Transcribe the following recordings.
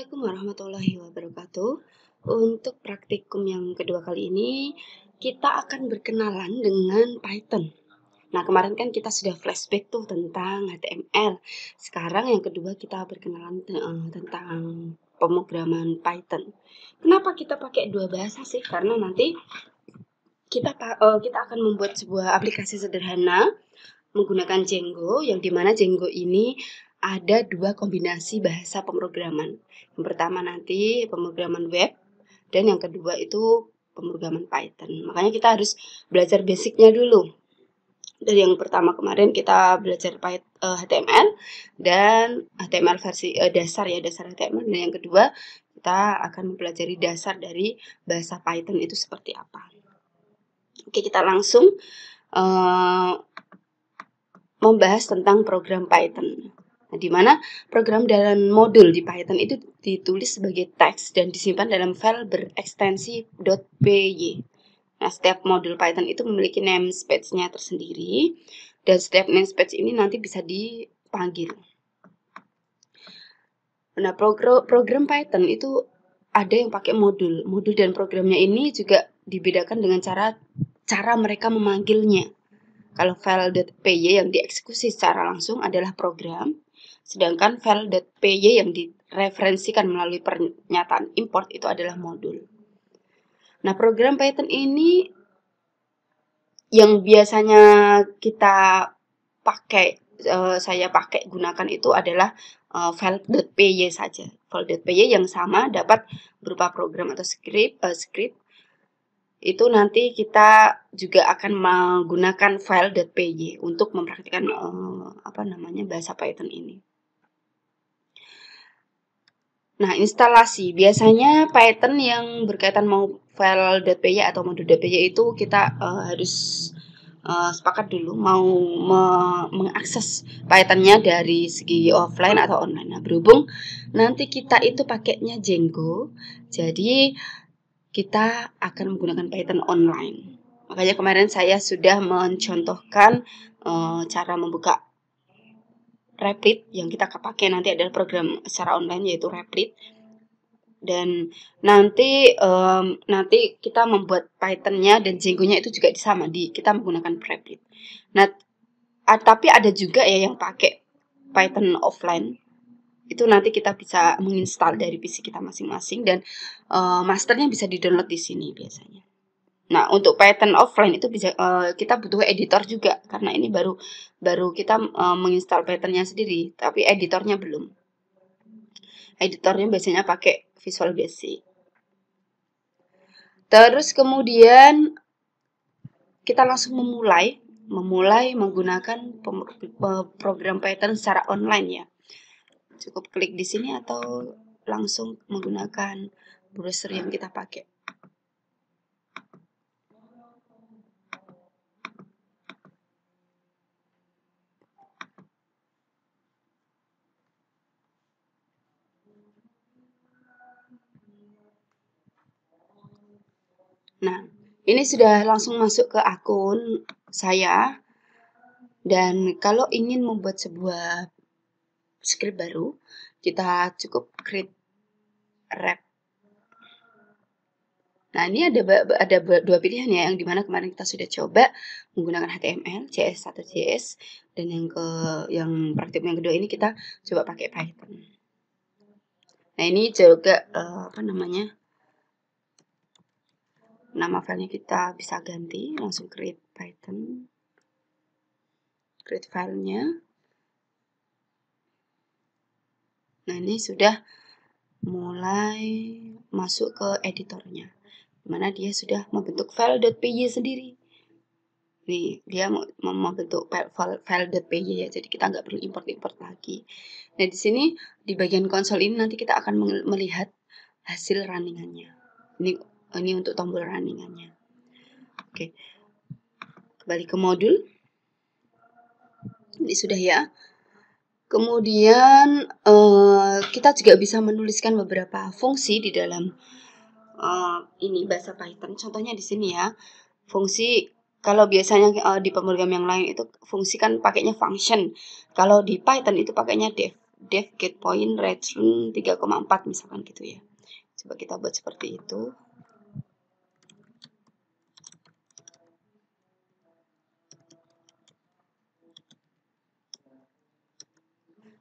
Assalamualaikum warahmatullahi wabarakatuh. Untuk praktikum yang kedua kali ini, kita akan berkenalan dengan Python. Nah, kemarin kan kita sudah flashback tuh tentang HTML. Sekarang yang kedua kita berkenalan tentang pemrograman Python. Kenapa kita pakai dua bahasa sih? Karena nanti kita akan membuat sebuah aplikasi sederhana menggunakan Django, yang dimana Django ini ada dua kombinasi bahasa pemrograman. Yang pertama nanti pemrograman web, dan yang kedua itu pemrograman Python. Makanya kita harus belajar basicnya dulu. Dari yang pertama kemarin kita belajar HTML dan HTML versi dasar HTML, dan yang kedua kita akan mempelajari dasar dari bahasa Python itu seperti apa. Oke, kita langsung membahas tentang program Python. Nah, di mana program dan modul di Python itu ditulis sebagai teks dan disimpan dalam file berekstensi .py. Nah, setiap modul Python itu memiliki namespace-nya tersendiri, dan setiap namespace ini nanti bisa dipanggil. Nah, program Python itu ada yang pakai modul dan programnya ini juga dibedakan dengan cara mereka memanggilnya. Kalau file.py yang dieksekusi secara langsung adalah program, sedangkan file.py yang direferensikan melalui pernyataan import itu adalah modul. Nah, program Python ini yang biasanya kita pakai, saya pakai gunakan itu adalah file.py saja. File.py yang sama dapat berupa program atau script. Itu nanti kita juga akan menggunakan file.py untuk mempraktikkan bahasa Python ini. Nah, instalasi biasanya Python yang berkaitan mau file.py atau modul.py itu kita harus sepakat dulu mau mengakses Python-nya dari segi offline atau online. Nah, berhubung nanti kita itu pakainya Django, jadi kita akan menggunakan Python online. Makanya kemarin saya sudah mencontohkan cara membuka Replit. Yang kita pakai nanti adalah program secara online, yaitu Replit. Dan nanti kita membuat Python-nya dan Django-nya itu juga sama, kita menggunakan Replit. Nah, tapi ada juga ya yang pakai Python offline. Itu nanti kita bisa menginstal dari PC kita masing-masing, dan masternya bisa di-download di sini biasanya. Nah, untuk Python offline itu bisa kita butuh editor juga, karena ini baru kita menginstal Python-nya sendiri, tapi editornya belum. Editornya biasanya pakai Visual Basic. Terus kemudian kita langsung memulai menggunakan program Python secara online ya. Cukup klik di sini atau langsung menggunakan browser yang kita pakai. Nah, ini sudah langsung masuk ke akun saya, dan kalau ingin membuat sebuah script baru, kita cukup create rep. Nah, ini ada dua pilihan ya, yang dimana kemarin kita sudah coba menggunakan HTML, JS atau JS, dan yang praktik yang kedua ini kita coba pakai Python. Nah, ini juga nama filenya kita bisa ganti, langsung create Python, create filenya. Nah, ini sudah mulai masuk ke editornya, mana dia sudah membentuk file.py sendiri. Nih, dia mau membentuk file.py ya, jadi kita nggak perlu import lagi. Nah, di sini di bagian konsol ini nanti kita akan melihat hasil runningannya. Ini untuk tombol runningannya. Oke, kembali ke modul. Ini sudah ya. Kemudian kita juga bisa menuliskan beberapa fungsi di dalam ini bahasa Python. Contohnya di sini ya, fungsi. Kalau biasanya di pemrogram yang lain itu fungsi kan pakainya function. Kalau di Python itu pakainya def. def get point return 3,4 misalkan gitu ya. Coba kita buat seperti itu.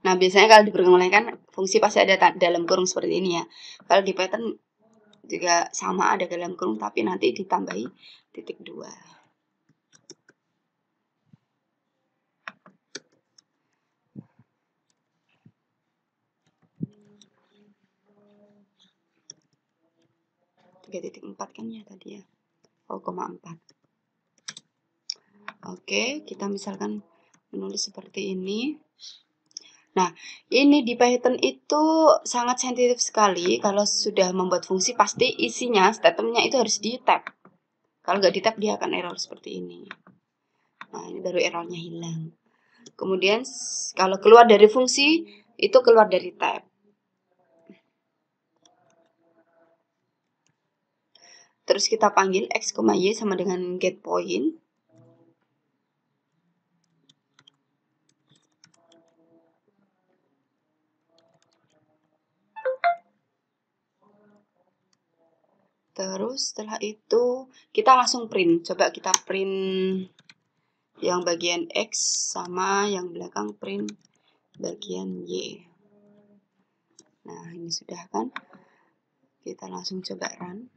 Nah, biasanya kalau di programming lain kan fungsi pasti ada dalam kurung seperti ini ya. Kalau di Python juga sama, ada dalam kurung tapi nanti ditambahi titik 2. Titik 4 kan ya tadi ya. 0,4. Oke, kita misalkan menulis seperti ini. Nah, ini di Python itu sangat sensitif sekali. Kalau sudah membuat fungsi, pasti isinya, statementnya itu harus di tab. Kalau nggak di tab, dia akan error seperti ini. Nah, ini baru errornya hilang. Kemudian, kalau keluar dari fungsi, itu keluar dari tab. Terus kita panggil x, y sama dengan get point. Terus setelah itu kita langsung print. Coba kita print yang bagian X sama yang belakang print bagian Y. Nah, ini sudah kan. Kita langsung coba run.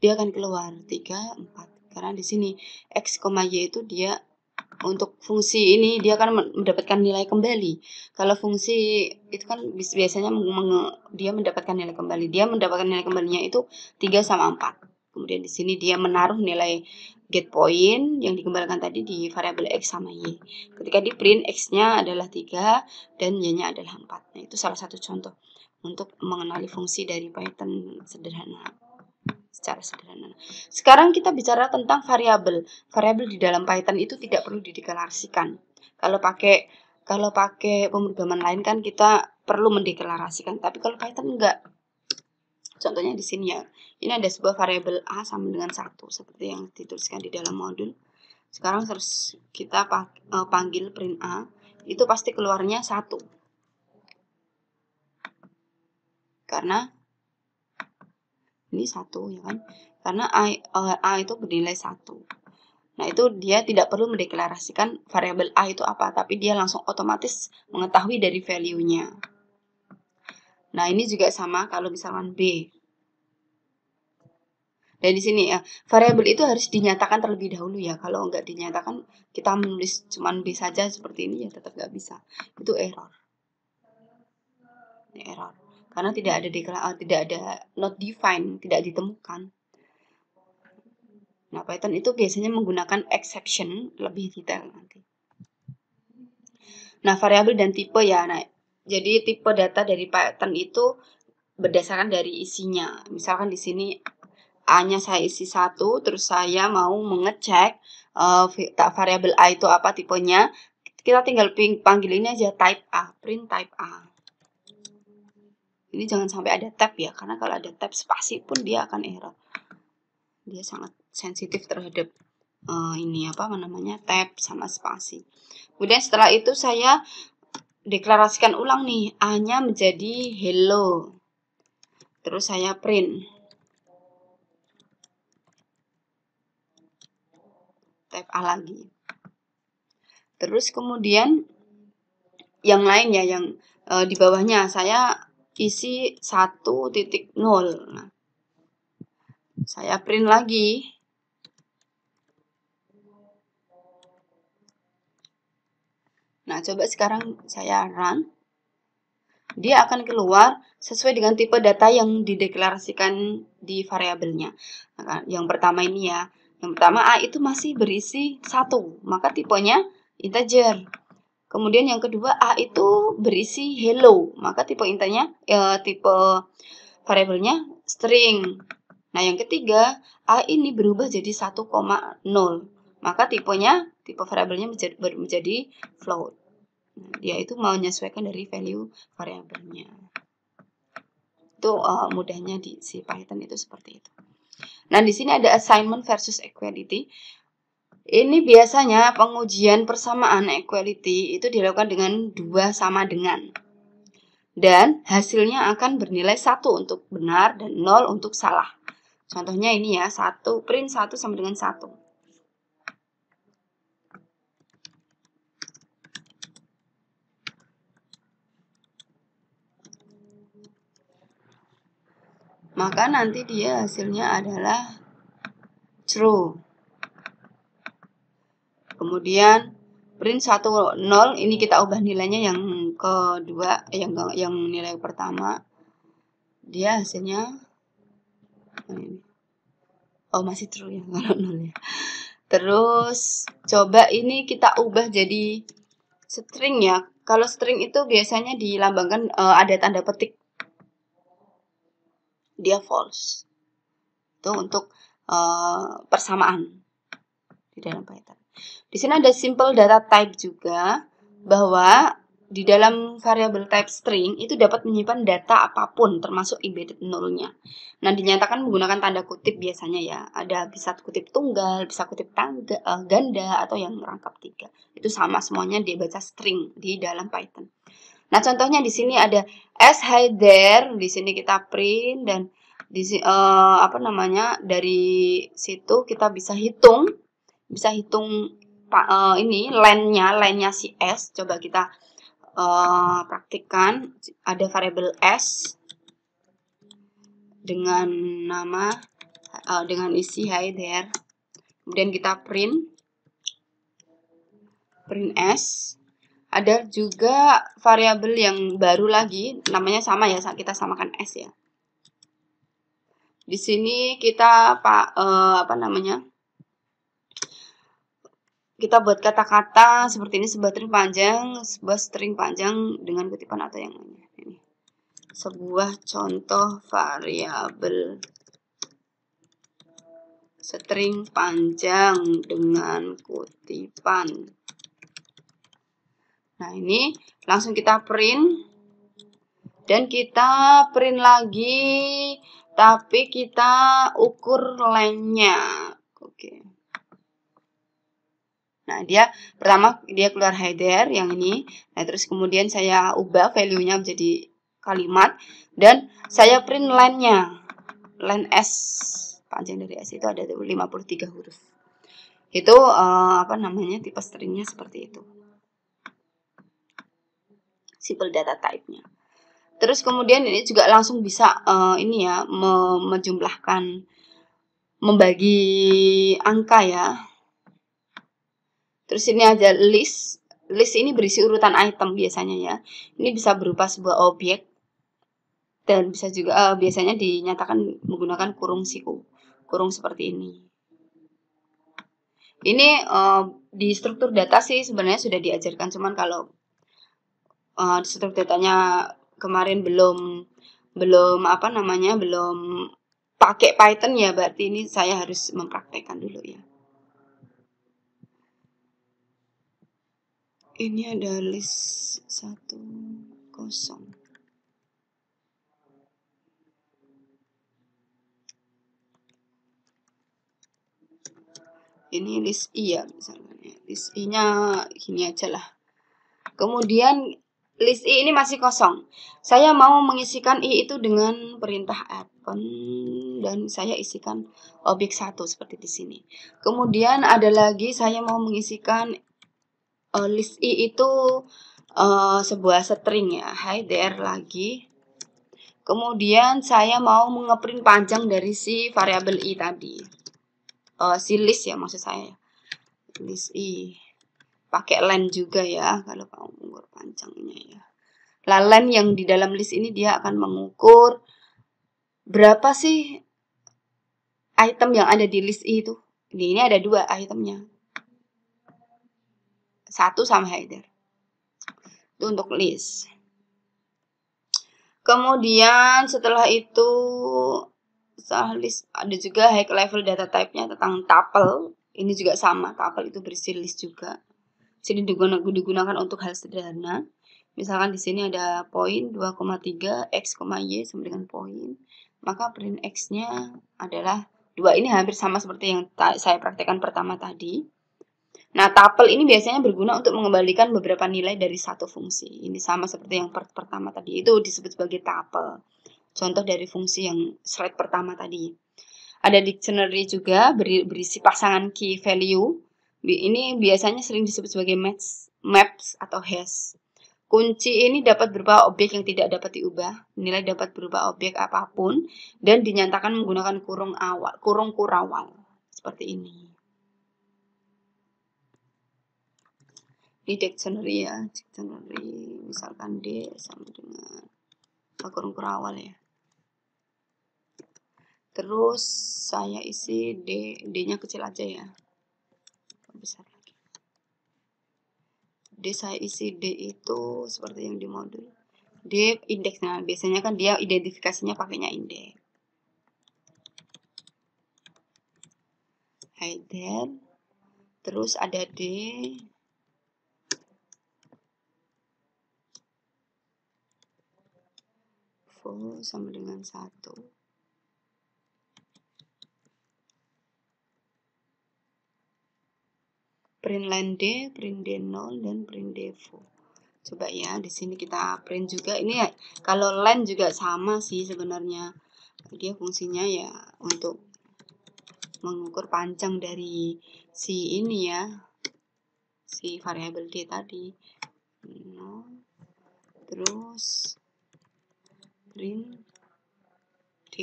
Dia akan keluar 3, 4. Karena di sini X, Y itu dia untuk fungsi ini dia akan mendapatkan nilai kembali. Kalau fungsi itu kan biasanya dia mendapatkan nilai kembali. Dia mendapatkan nilai kembalinya itu 3 sama 4. Kemudian di sini dia menaruh nilai get point yang dikembalikan tadi di variabel X sama Y. Ketika di print X-nya adalah 3 dan Y-nya adalah 4. Nah, itu salah satu contoh untuk mengenali fungsi dari Python secara sederhana. Sekarang kita bicara tentang variabel. Variabel di dalam Python itu tidak perlu dideklarasikan. Kalau pakai pemrograman lain kan kita perlu mendeklarasikan, tapi kalau Python enggak. Contohnya di sini ya. Ini ada sebuah variabel A sama dengan 1 seperti yang dituliskan di dalam modul. Sekarang terus kita panggil print A, itu pasti keluarnya 1. Karena ini 1 ya kan? Karena A itu bernilai 1. Nah, itu dia tidak perlu mendeklarasikan variabel A itu apa, tapi dia langsung otomatis mengetahui dari value-nya. Nah, ini juga sama kalau misalkan B. Dan di sini ya, variabel itu harus dinyatakan terlebih dahulu ya. Kalau nggak dinyatakan, kita menulis cuman B saja seperti ini ya tetap nggak bisa. Itu error. Ini error. Karena tidak ada not defined, tidak ditemukan. Nah, Python itu biasanya menggunakan exception lebih detail nanti. Nah, variabel dan tipe ya. Nah, jadi tipe data dari Python itu berdasarkan dari isinya. Misalkan di sini A-nya saya isi 1, terus saya mau mengecek variabel A itu apa tipenya. Kita tinggal panggil ini aja type A, print type A. Ini jangan sampai ada tab ya, karena kalau ada tab spasi pun dia akan error. Dia sangat sensitif terhadap tab sama spasi. Kemudian setelah itu saya deklarasikan ulang nih, A-nya menjadi hello. Terus saya print tab A lagi. Terus kemudian yang lain ya, yang di bawahnya saya isi 1.0. Nah, saya print lagi. Nah, coba sekarang saya run. Dia akan keluar sesuai dengan tipe data yang dideklarasikan di variabelnya. Nah, yang pertama ini ya. Yang pertama A itu masih berisi 1, maka tipenya integer. Kemudian yang kedua A itu berisi hello, maka tipe tipe variabelnya string. Nah, yang ketiga A ini berubah jadi 1,0, maka tipe variabelnya menjadi float. Nah, dia itu mau menyesuaikan dari value variabelnya. Itu mudahnya di si Python itu seperti itu. Nah, di sini ada assignment versus equality. Ini biasanya pengujian persamaan equality itu dilakukan dengan 2 sama dengan. Dan hasilnya akan bernilai 1 untuk benar dan 0 untuk salah. Contohnya ini ya, print 1 sama dengan 1. Maka nanti dia hasilnya adalah true. Kemudian print 1 0, ini kita ubah nilainya yang kedua, yang nilai pertama. Dia hasilnya masih true ya, kalau 0 ya. Terus coba ini kita ubah jadi string ya. Kalau string itu biasanya dilambangkan ada tanda petik. Dia false. Itu untuk persamaan di dalam Python. Di sini ada simple data type juga, bahwa di dalam variabel type string itu dapat menyimpan data apapun termasuk embedded null-nya. Nah, dinyatakan menggunakan tanda kutip biasanya ya. Ada bisa kutip tunggal, bisa kutip ganda, atau yang rangkap 3. Itu sama semuanya dibaca string di dalam Python. Nah, contohnya di sini ada as hi there, di sini kita print dan di dari situ kita bisa hitung ini line-nya si S. Coba kita praktikkan. Ada variabel S dengan nama dengan isi hi there. Kemudian kita print S. Ada juga variabel yang baru lagi, namanya sama ya, kita samakan S ya. Di sini kita kita buat kata-kata seperti ini, sebuah string panjang dengan kutipan atau yang lainnya. Ini sebuah contoh variabel string panjang dengan kutipan. Nah, ini langsung kita print dan kita print lagi, tapi kita ukur lengthnya. Oke. Nah, pertama dia keluar header yang ini. Nah, terus kemudian saya ubah value-nya menjadi kalimat dan saya print line-nya. Line S, panjang dari S itu ada 53 huruf. Itu tipe stringnya seperti itu. Simple data type-nya. Terus kemudian ini juga langsung bisa menjumlahkan, membagi angka ya. Terus ini ada list. List ini berisi urutan item biasanya ya. Ini bisa berupa sebuah objek dan bisa juga biasanya dinyatakan menggunakan kurung siku. Kurung seperti ini. Ini di struktur data sih sebenarnya sudah diajarkan, cuman kalau struktur datanya kemarin belum pakai Python ya, berarti ini saya harus mempraktekkan dulu ya. Ini ada list 10. Ini list I ya misalnya. List I-nya gini aja lah. Kemudian list I ini masih kosong. Saya mau mengisikan I itu dengan perintah append dan saya isikan objek 1 seperti di sini. Kemudian ada lagi saya mau mengisikan list I itu sebuah string ya, hi there lagi. Kemudian saya mau ngeprint panjang dari si variabel I tadi. Si list ya maksud saya. List I. Pakai len juga ya kalau mau mengukur panjangnya ya. Len yang di dalam list ini dia akan mengukur berapa sih item yang ada di list I itu. Ini ada 2 itemnya. 1 sama header. Itu untuk list. Kemudian setelah itu list ada juga high level data type-nya tentang tuple. Ini juga sama, tuple itu berisi list juga. Sini digunakan untuk hal sederhana. Misalkan di sini ada poin 2,3 x, y sama dengan poin. Maka print x-nya adalah 2. Ini hampir sama seperti yang saya praktekkan pertama tadi. Nah, tuple ini biasanya berguna untuk mengembalikan beberapa nilai dari satu fungsi. Ini sama seperti yang pertama tadi, itu disebut sebagai tuple. Contoh dari fungsi yang slide pertama tadi. Ada dictionary juga berisi pasangan key value. Ini biasanya sering disebut sebagai maps atau hash. Kunci ini dapat berupa objek yang tidak dapat diubah, nilai dapat berupa objek apapun, dan dinyatakan menggunakan kurung kurawal. Seperti ini. Di dictionary ya, dictionary misalkan D sama dengan kurung kurawal ya. Terus saya isi D-nya kecil aja ya. Besar lagi. D saya isi D itu seperti yang di modul. D indeksnya, biasanya kan dia identifikasinya pakainya indeks. Header. Terus ada D. Full sama dengan 1. Print line D, print D0, dan print D4. Coba ya, di sini kita print juga. Ini ya, kalau line juga sama sih sebenarnya. Dia fungsinya ya untuk mengukur panjang dari si ini ya, si variabel D tadi. Terus print D.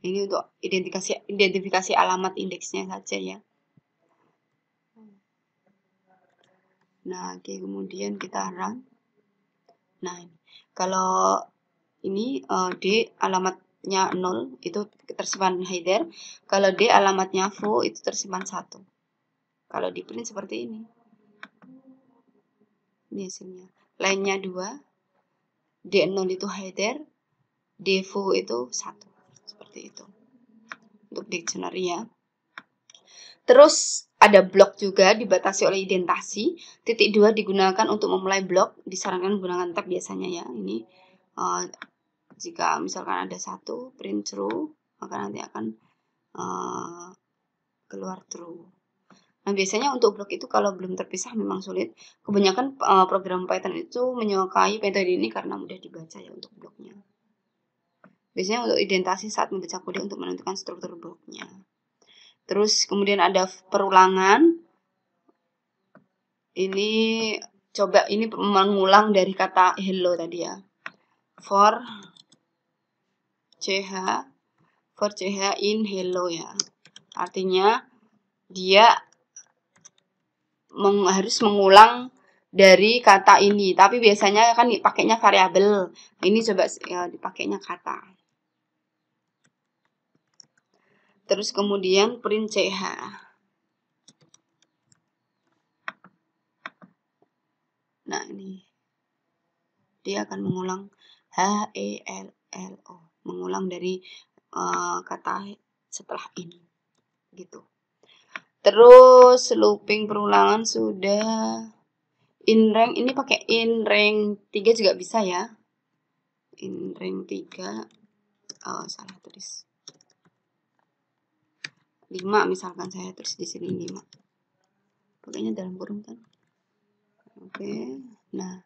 Ini untuk identifikasi alamat indeksnya saja ya. Nah, oke, kemudian kita run. Nah, kalau ini D alamatnya 0 itu tersimpan header. Kalau D alamatnya foo itu tersimpan 1. Kalau di print seperti ini. Ini hasilnya. Line-nya 2. D0 itu header. D foo itu 1. Seperti itu. Untuk dictionary ya. Terus ada blok juga dibatasi oleh indentasi. Titik 2 digunakan untuk memulai blok. Disarankan menggunakan tab biasanya ya. Ini jika misalkan ada 1 print true, maka nanti akan keluar true. Nah, biasanya untuk blok itu kalau belum terpisah memang sulit. Kebanyakan program Python itu menyukai metode ini karena mudah dibaca ya untuk bloknya. Biasanya untuk identasi saat membaca kode untuk menentukan struktur bloknya. Terus kemudian ada perulangan. Ini coba ini mengulang dari kata hello tadi ya. For ch in hello ya. Artinya dia harus mengulang dari kata ini, tapi biasanya kan dipakainya variabel. Ini coba ya, dipakainya kata. Terus kemudian print ch. Nah, ini dia akan mengulang hello, mengulang dari kata setelah ini gitu. Terus looping perulangan sudah. In rank ini pakai in rank 3 juga bisa ya. In rank 3 salah tulis 5 misalkan saya tulis di sini 5. Pakainya dalam kurung kan. Oke. Nah,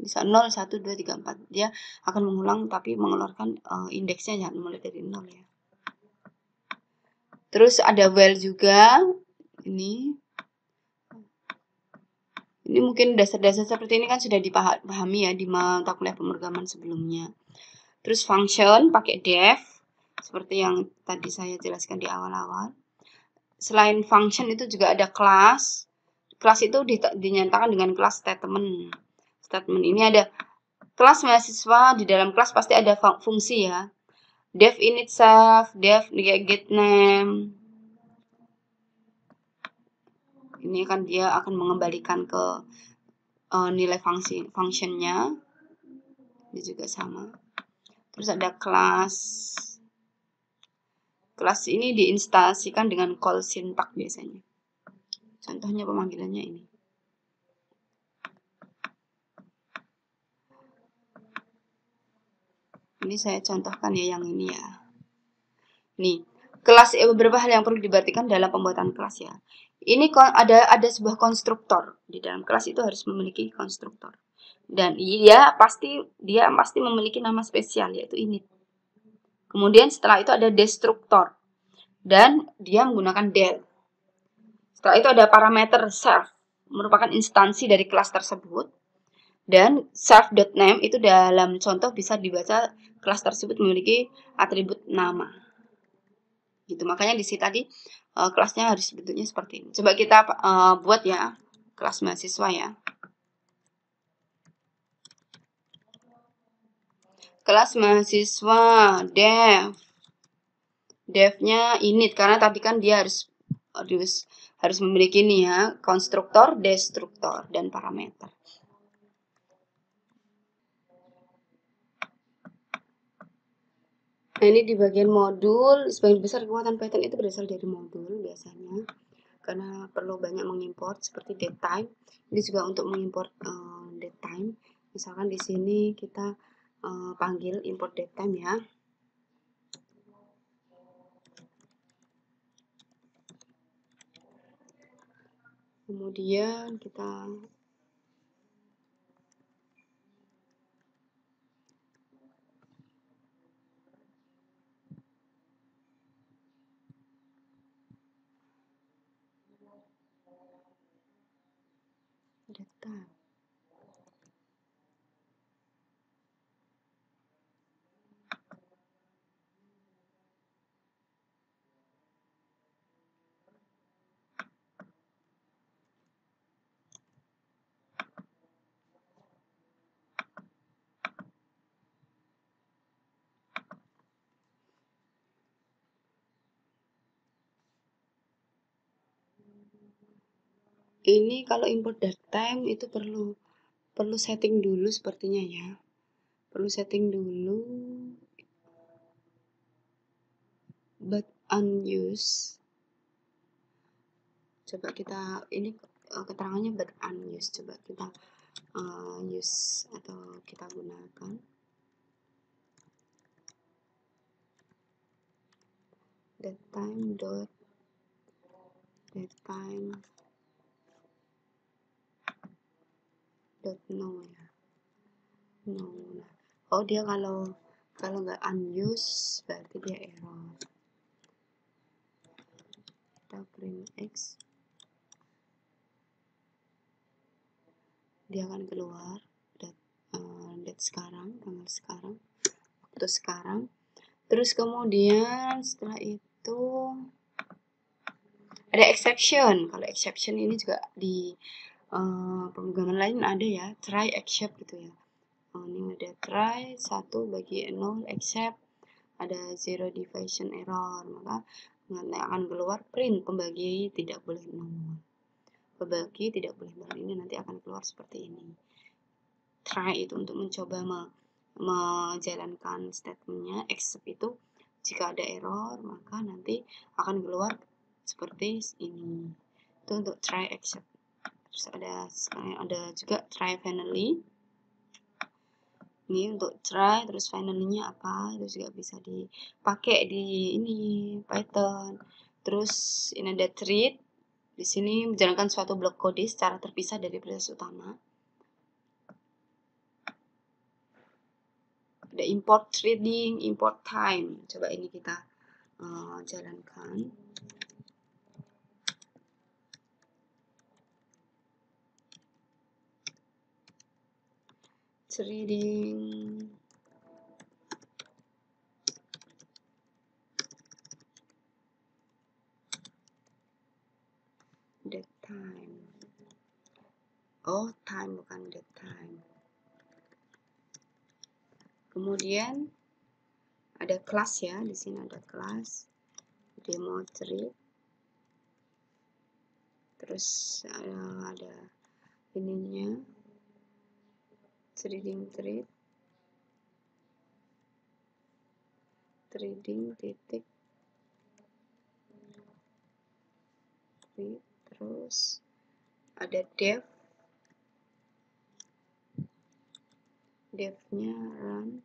bisa 0 1 2 3 4. Dia akan mengulang tapi mengeluarkan indeksnya ya mulai dari 0 ya. Terus ada while juga. Ini mungkin dasar-dasar seperti ini kan sudah dipahami ya di mata kuliah pemrograman sebelumnya. Terus function pakai def seperti yang tadi saya jelaskan di awal-awal. Selain function itu juga ada class. Class itu dinyatakan dengan class statement. Statement ini ada kelas mahasiswa, di dalam kelas pasti ada fungsi ya. Def init self, def get name. Ini kan dia akan mengembalikan ke nilai functionnya. Ini juga sama. Terus ada kelas. Kelas ini diinstalasikan dengan call syntax biasanya. Contohnya pemanggilannya ini. Ini saya contohkan ya yang ini ya. Nih, Kelas beberapa hal yang perlu diperhatikan dalam pembuatan kelas ya. Ini ada sebuah konstruktor. Di dalam kelas itu harus memiliki konstruktor. Dan dia pasti memiliki nama spesial yaitu init. Kemudian setelah itu ada destruktor dan dia menggunakan del. Setelah itu ada parameter self, merupakan instansi dari kelas tersebut. Dan self.name itu dalam contoh bisa dibaca kelas tersebut memiliki atribut nama. Gitu. Makanya di sini tadi kelasnya harus bentuknya seperti ini. Coba kita buat ya kelas mahasiswa ya. Kelas mahasiswa dev-nya init karena tadi kan dia harus memiliki ini ya, konstruktor, destruktor dan parameter. Nah, ini di bagian modul, sebagian besar kekuatan Python itu berasal dari modul biasanya. Karena perlu banyak mengimport seperti datetime. Ini juga untuk mengimport datetime. Misalkan di sini kita panggil import datetime ya. Kemudian kita datetime. Ini kalau import datetime itu perlu setting dulu sepertinya ya. Perlu setting dulu but unused. Coba kita ini keterangannya but unused. Coba kita use atau kita gunakan. Datetime no ya. No. Oh, dia kalau nggak unused berarti dia error. Kita print x, dia akan keluar date sekarang, tanggal sekarang, waktu sekarang. Terus kemudian setelah itu ada exception. Kalau exception ini juga di pemrograman lain ada ya, try except gitu ya. Ini ada try 1 bagi 0 except ada zero division error, maka akan keluar print pembagi tidak boleh 0. Pembagi tidak boleh 0 ini nanti akan keluar seperti ini. Try itu untuk mencoba menjalankan statementnya, except itu jika ada error maka nanti akan keluar seperti ini. Itu untuk try except. Terus ada juga try finally. Ini untuk try, terus finally-nya apa, itu juga bisa dipakai di ini Python. Terus ini ada treat, di sini menjalankan suatu blok kode secara terpisah dari proses utama. Ada import trading, import time. Coba ini kita jalankan. Trading date time. Oh, time bukan date time. Kemudian ada kelas ya, di sini ada kelas demo trade. Terus ada ininya trading titik trade, terus ada devnya run,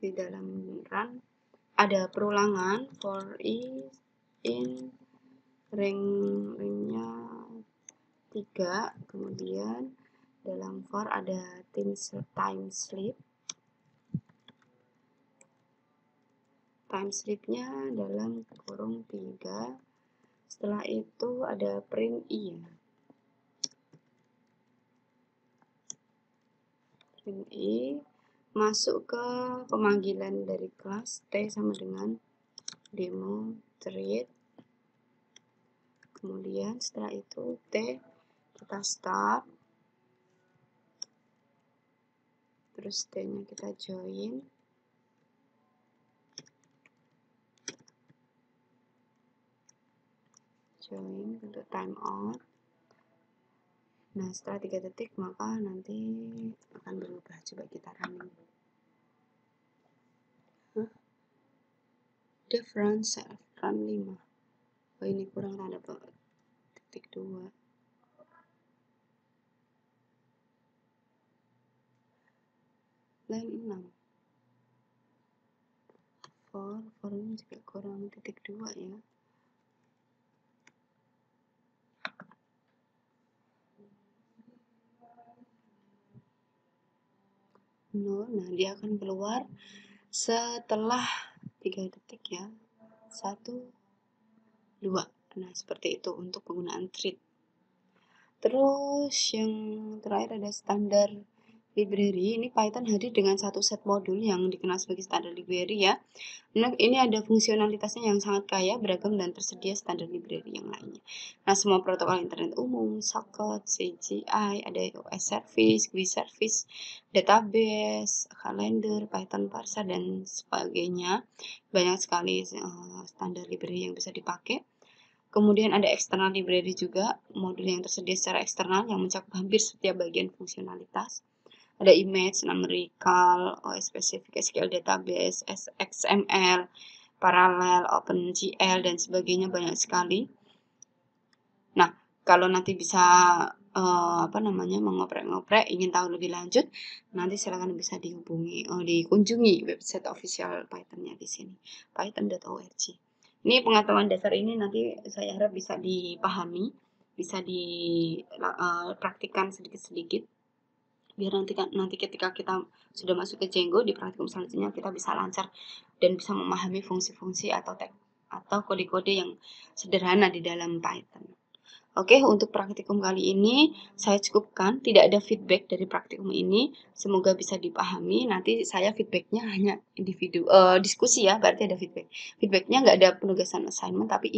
di dalam run ada perulangan for i in ringnya 3, kemudian dalam for ada time sleep-nya dalam kurung 3. Setelah itu ada print i ya. Print i masuk ke pemanggilan dari kelas T sama dengan demo treat. Kemudian setelah itu T kita start, terus T-nya kita join, untuk time out. Nah, setelah 3 detik maka nanti akan berubah. Coba kita running. Difference run 5. Oh, ini kurang tanda titik 2. Line 6. For ini juga kurang titik 2 ya. Nah, dia akan keluar setelah 3 detik ya. 1, 2. Nah, seperti itu untuk penggunaan treat. Terus yang terakhir ada standar library. Ini Python hadir dengan satu set modul yang dikenal sebagai standar library ya. Nah, ini ada fungsionalitasnya yang sangat kaya, beragam, dan tersedia standar library yang lainnya. Nah, semua protokol internet umum, socket, CGI, ada OS service, GUI service, database, kalender, Python parser, dan sebagainya. Banyak sekali standar library yang bisa dipakai. Kemudian ada external library juga, modul yang tersedia secara eksternal yang mencakup hampir setiap bagian fungsionalitas. Ada image, numerical, OS specific, SQL database, XML, paralel, OpenGL, dan sebagainya, banyak sekali. Nah, kalau nanti bisa mengoprek-ngoprek, ingin tahu lebih lanjut, nanti silakan bisa dikunjungi website official Python-nya di sini, python.org. Ini pengetahuan dasar ini nanti saya harap bisa dipahami, bisa dipraktikkan sedikit-sedikit, biar nanti ketika kita sudah masuk ke Django di praktikum selanjutnya kita bisa lancar dan bisa memahami fungsi-fungsi atau kode-kode yang sederhana di dalam Python. Oke, untuk praktikum kali ini saya cukupkan, tidak ada feedback dari praktikum ini, semoga bisa dipahami. Nanti saya feedbacknya hanya diskusi ya, berarti ada feedback. Feedbacknya nggak ada penugasan assignment, tapi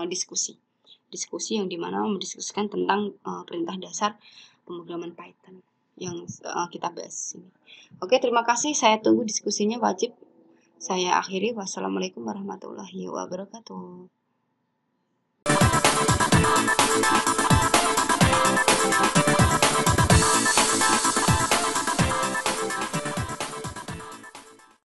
diskusi yang dimana mendiskusikan tentang perintah dasar pemrograman Python yang kita bahas ini. Oke, terima kasih, saya tunggu diskusinya wajib. Saya akhiri, wassalamualaikum warahmatullahi wabarakatuh.